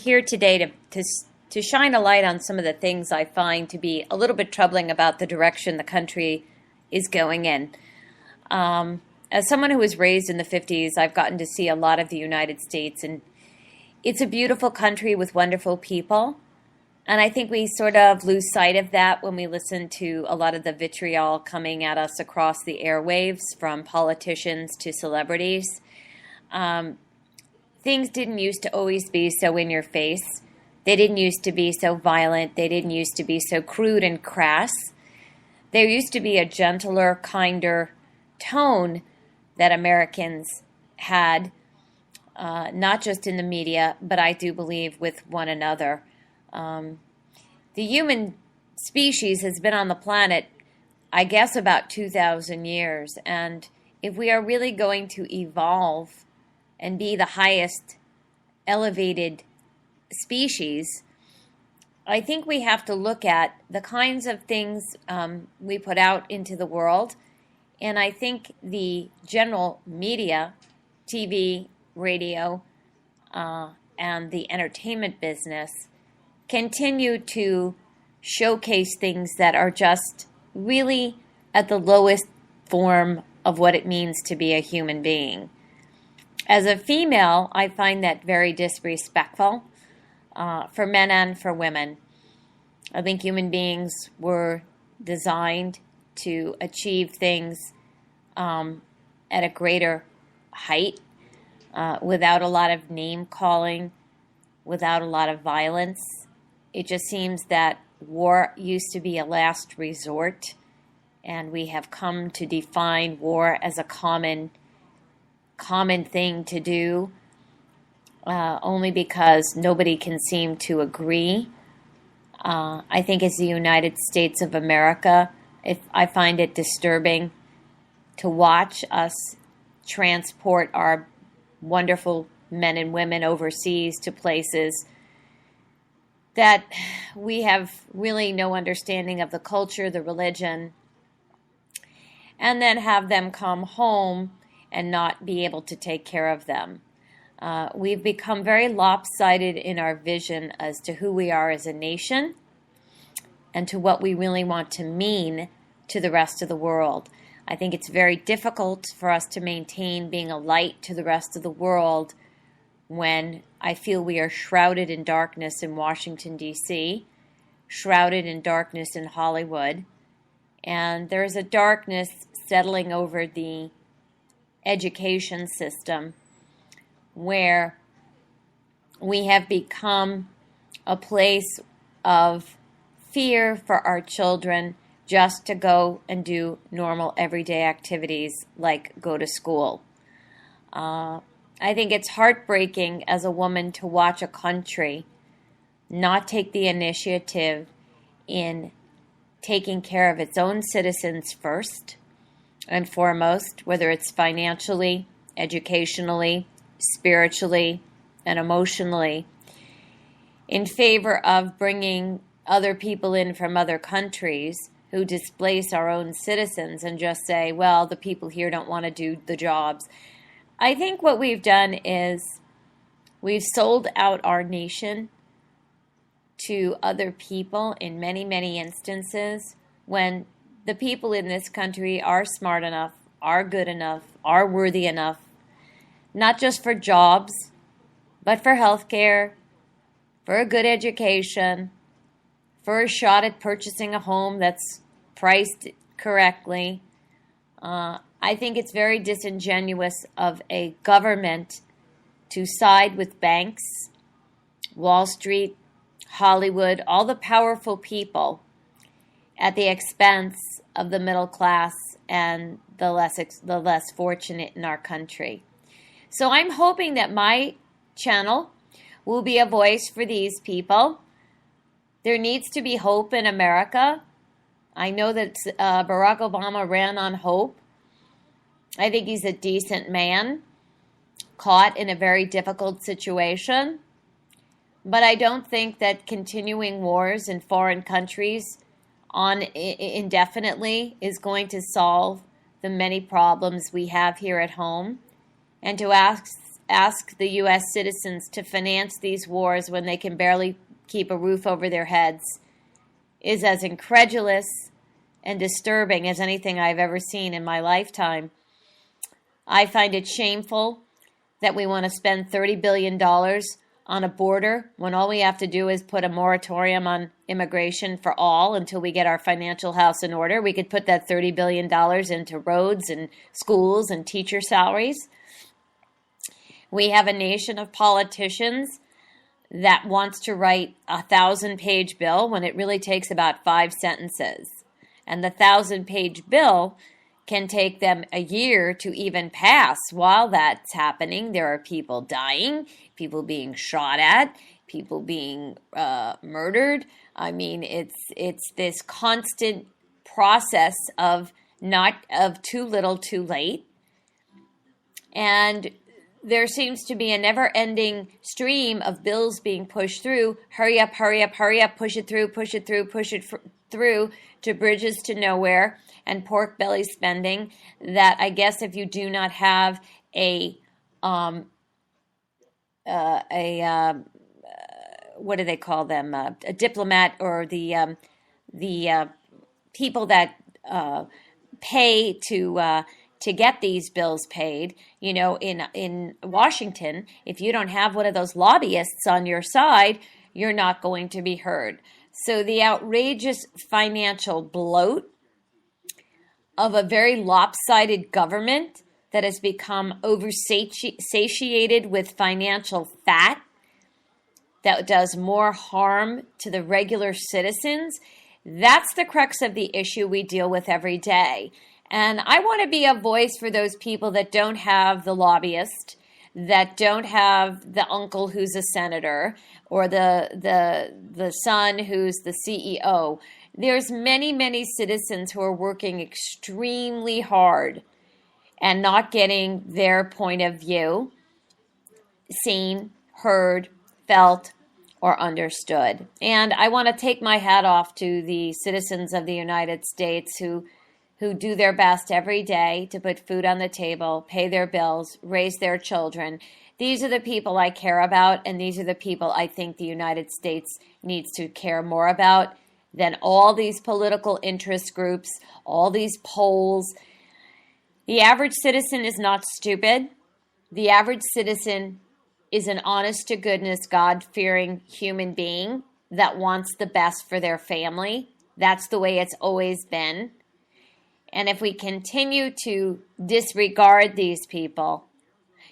here today to shine a light on some of the things I find to be a little bit troubling about the direction the country is going in. As someone who was raised in the 50s, I've gotten to see a lot of the United States, and it's a beautiful country with wonderful people. And I think we sort of lose sight of that when we listen to a lot of the vitriol coming at us across the airwaves from politicians to celebrities. Things didn't used to always be so in your face. They didn't used to be so violent. They didn't used to be so crude and crass. There used to be a gentler, kinder tone that Americans had, not just in the media, but I do believe with one another. The human species has been on the planet, I guess, about 2,000 years. And if we are really going to evolve and be the highest elevated species, I think we have to look at the kinds of things we put out into the world. And I think the general media, TV, radio, and the entertainment business continue to showcase things that are just really at the lowest form of what it means to be a human being. As a female, I find that very disrespectful for men and for women. I think human beings were designed to achieve things at a greater height, without a lot of name calling, without a lot of violence. It just seems that war used to be a last resort, and we have come to define war as a common thing to do, only because nobody can seem to agree. I think as the United States of America, I find it disturbing to watch us transport our wonderful men and women overseas to places that we have really no understanding of the culture, the religion, and then have them come home and not be able to take care of them. We've become very lopsided in our vision as to who we are as a nation and to what we really want to mean to the rest of the world. I think it's very difficult for us to maintain being a light to the rest of the world when I feel we are shrouded in darkness in Washington, D.C., shrouded in darkness in Hollywood, and there's a darkness settling over the education system where we have become a place of fear for our children just to go and do normal everyday activities like go to school. I think it's heartbreaking as a woman to watch a country not take the initiative in taking care of its own citizens first and foremost, whether it's financially, educationally, spiritually, and emotionally, in favor of bringing other people in from other countries who displace our own citizens and just say, well, the people here don't want to do the jobs. I think what we've done is we've sold out our nation to other people in many, many instances when the people in this country are smart enough, are good enough, are worthy enough, not just for jobs, but for health care, for a good education, for a shot at purchasing a home that's priced correctly. I think it's very disingenuous of a government to side with banks, Wall Street, Hollywood, all the powerful people at the expense of the middle class and the less fortunate in our country. So I'm hoping that my channel will be a voice for these people. There needs to be hope in America. I know that Barack Obama ran on hope. I think he's a decent man, caught in a very difficult situation. But I don't think that continuing wars in foreign countries indefinitely is going to solve the many problems we have here at home. And to ask ask the U.S. citizens to finance these wars when they can barely keep a roof over their heads is as incredulous and disturbing as anything I've ever seen in my lifetime. I find it shameful that we want to spend $30 billion on a border when all we have to do is put a moratorium on immigration for all until we get our financial house in order. We could put that $30 billion into roads and schools and teacher salaries. We have a nation of politicians that wants to write a 1,000-page bill when it really takes about 5 sentences. And the 1,000-page bill can take them a year to even pass. While that's happening, there are people dying, people being shot at, people being murdered. I mean, it's this constant process of too little, too late. And there seems to be a never-ending stream of bills being pushed through. Hurry up, hurry up, hurry up, push it through, push it through, push it through to bridges to nowhere and pork belly spending that I guess if you do not have what do they call them? A diplomat or the people that pay to get these bills paid, you know, in Washington, if you don't have one of those lobbyists on your side, you're not going to be heard. So the outrageous financial bloat of a very lopsided government that has become oversatiated with financial fat that does more harm to the regular citizens, that's the crux of the issue we deal with every day. And I want to be a voice for those people that don't have the lobbyist, that don't have the uncle who's a senator, or the son who's the CEO. There's many, many citizens who are working extremely hard and not getting their point of view seen, heard, felt, or understood. And I want to take my hat off to the citizens of the United States who do their best every day to put food on the table, pay their bills, raise their children. These are the people I care about, and these are the people I think the United States needs to care more about than all these political interest groups, all these polls. The average citizen is not stupid. The average citizen is an honest-to-goodness, God-fearing human being that wants the best for their family. That's the way it's always been. And if we continue to disregard these people,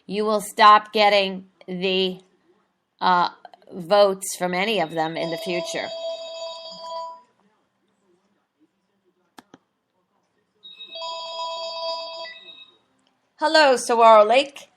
you will stop getting the votes from any of them in the future. Hello, Saguaro Lake.